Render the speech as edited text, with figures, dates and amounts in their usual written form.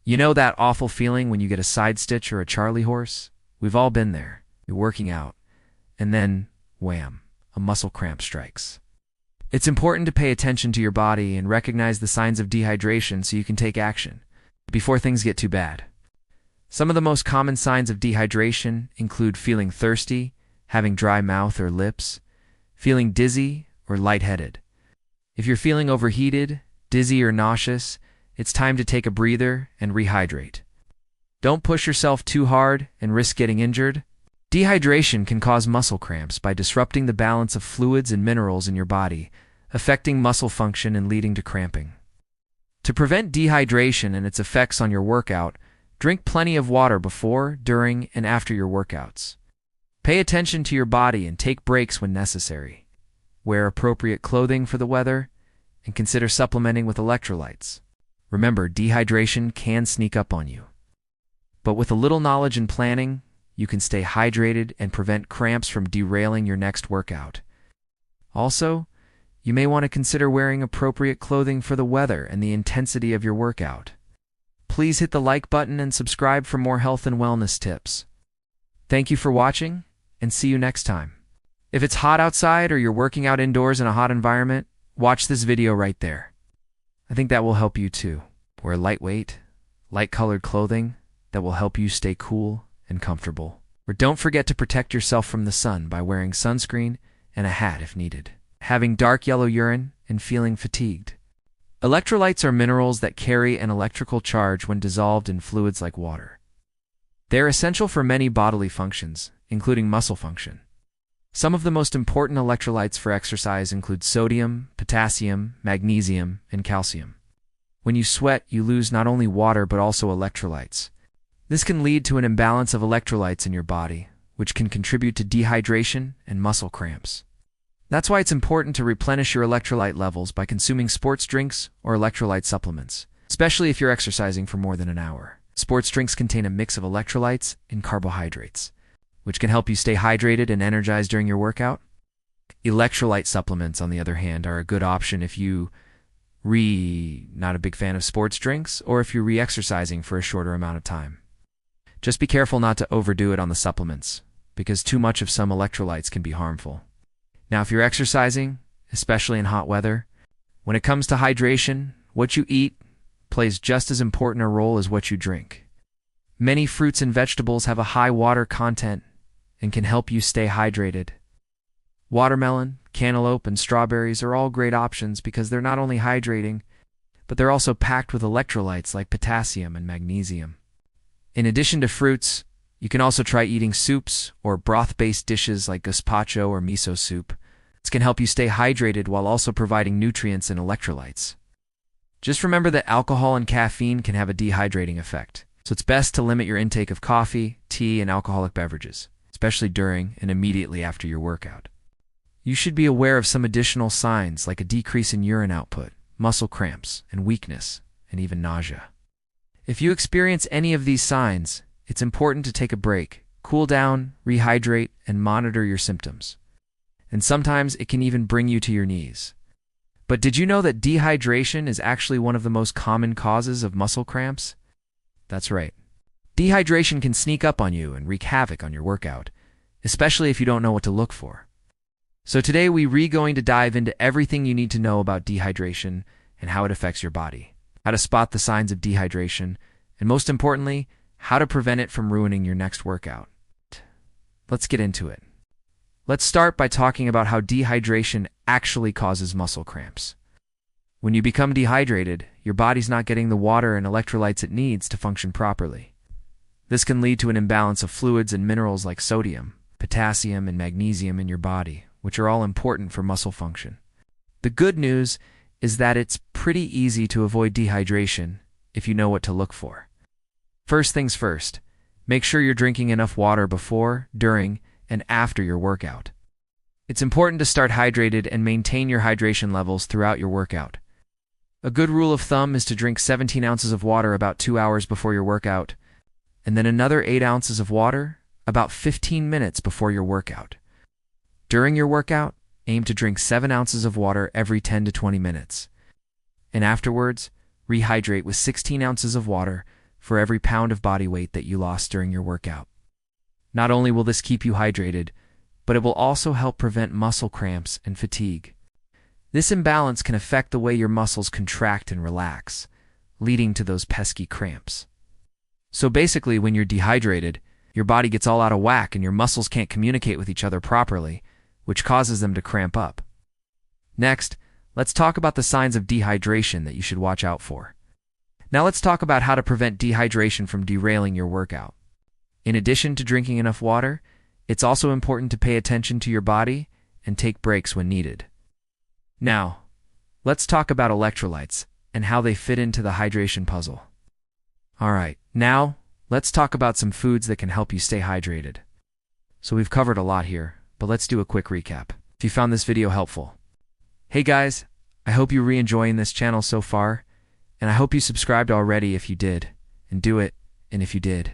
You know that awful feeling when you get a side stitch or a Charlie horse? We've all been there. You're working out, and then, wham, a muscle cramp strikes. It's important to pay attention to your body and recognize the signs of dehydration so you can take action before things get too bad. Some of the most common signs of dehydration include feeling thirsty, having dry mouth or lips, feeling dizzy or lightheaded. If you're feeling overheated, dizzy, or nauseous, it's time to take a breather and rehydrate. Don't push yourself too hard and risk getting injured. Dehydration can cause muscle cramps by disrupting the balance of fluids and minerals in your body, affecting muscle function and leading to cramping. To prevent dehydration and its effects on your workout, drink plenty of water before, during, and after your workouts. Pay attention to your body and take breaks when necessary. Wear appropriate clothing for the weather, and consider supplementing with electrolytes. Remember, dehydration can sneak up on you. But with a little knowledge and planning, you can stay hydrated and prevent cramps from derailing your next workout. Also, you may want to consider wearing appropriate clothing for the weather and the intensity of your workout. Please hit the like button and subscribe for more health and wellness tips. Thank you for watching, and see you next time. If it's hot outside or you're working out indoors in a hot environment, watch this video right there. I think that will help you too. Wear lightweight, light-colored clothing that will help you stay cool and comfortable. Or don't forget to protect yourself from the sun by wearing sunscreen and a hat if needed. Having dark yellow urine and feeling fatigued. Electrolytes are minerals that carry an electrical charge when dissolved in fluids like water. They're essential for many bodily functions, including muscle function. Some of the most important electrolytes for exercise include sodium, potassium, magnesium, and calcium. When you sweat, you lose not only water but also electrolytes. This can lead to an imbalance of electrolytes in your body, which can contribute to dehydration and muscle cramps. That's why it's important to replenish your electrolyte levels by consuming sports drinks or electrolyte supplements, especially if you're exercising for more than an hour. Sports drinks contain a mix of electrolytes and carbohydrates, which can help you stay hydrated and energized during your workout. Electrolyte supplements, on the other hand, are a good option if you not a big fan of sports drinks, or if you're re-exercising for a shorter amount of time. Just be careful not to overdo it on the supplements, because too much of some electrolytes can be harmful. Now, if you're exercising, especially in hot weather, when it comes to hydration, what you eat plays just as important a role as what you drink. Many fruits and vegetables have a high water content and can help you stay hydrated. Watermelon, cantaloupe, and strawberries are all great options because they're not only hydrating, but they're also packed with electrolytes like potassium and magnesium. In addition to fruits, you can also try eating soups or broth-based dishes like gazpacho or miso soup. This can help you stay hydrated while also providing nutrients and electrolytes. Just remember that alcohol and caffeine can have a dehydrating effect, so it's best to limit your intake of coffee, tea, and alcoholic beverages, especially during and immediately after your workout. You should be aware of some additional signs like a decrease in urine output, muscle cramps, and weakness, and even nausea. If you experience any of these signs, it's important to take a break, cool down, rehydrate, and monitor your symptoms. And sometimes it can even bring you to your knees. But did you know that dehydration is actually one of the most common causes of muscle cramps? That's right. Dehydration can sneak up on you and wreak havoc on your workout, especially if you don't know what to look for. So today we're going to dive into everything you need to know about dehydration and how it affects your body, how to spot the signs of dehydration, and most importantly, how to prevent it from ruining your next workout. Let's get into it. Let's start by talking about how dehydration actually causes muscle cramps. When you become dehydrated, your body's not getting the water and electrolytes it needs to function properly. This can lead to an imbalance of fluids and minerals like sodium, potassium, and magnesium in your body, which are all important for muscle function. The good news is that it's pretty easy to avoid dehydration if you know what to look for. First things first, make sure you're drinking enough water before, during, and after your workout. It's important to start hydrated and maintain your hydration levels throughout your workout. A good rule of thumb is to drink 17 ounces of water about 2 hours before your workout, and then another 8 ounces of water about 15 minutes before your workout. During your workout, aim to drink 7 ounces of water every 10 to 20 minutes. And afterwards, rehydrate with 16 ounces of water for every pound of body weight that you lost during your workout. Not only will this keep you hydrated, but it will also help prevent muscle cramps and fatigue. This imbalance can affect the way your muscles contract and relax, leading to those pesky cramps. So basically, when you're dehydrated, your body gets all out of whack and your muscles can't communicate with each other properly, which causes them to cramp up. Next, let's talk about the signs of dehydration that you should watch out for. Now let's talk about how to prevent dehydration from derailing your workout. In addition to drinking enough water, it's also important to pay attention to your body and take breaks when needed. Now, let's talk about electrolytes and how they fit into the hydration puzzle. Alright, now let's talk about some foods that can help you stay hydrated. So we've covered a lot here, but let's do a quick recap. If you found this video helpful. Hey guys, I hope you're enjoying this channel so far, and I hope you subscribed already if you did, and do it, and if you did,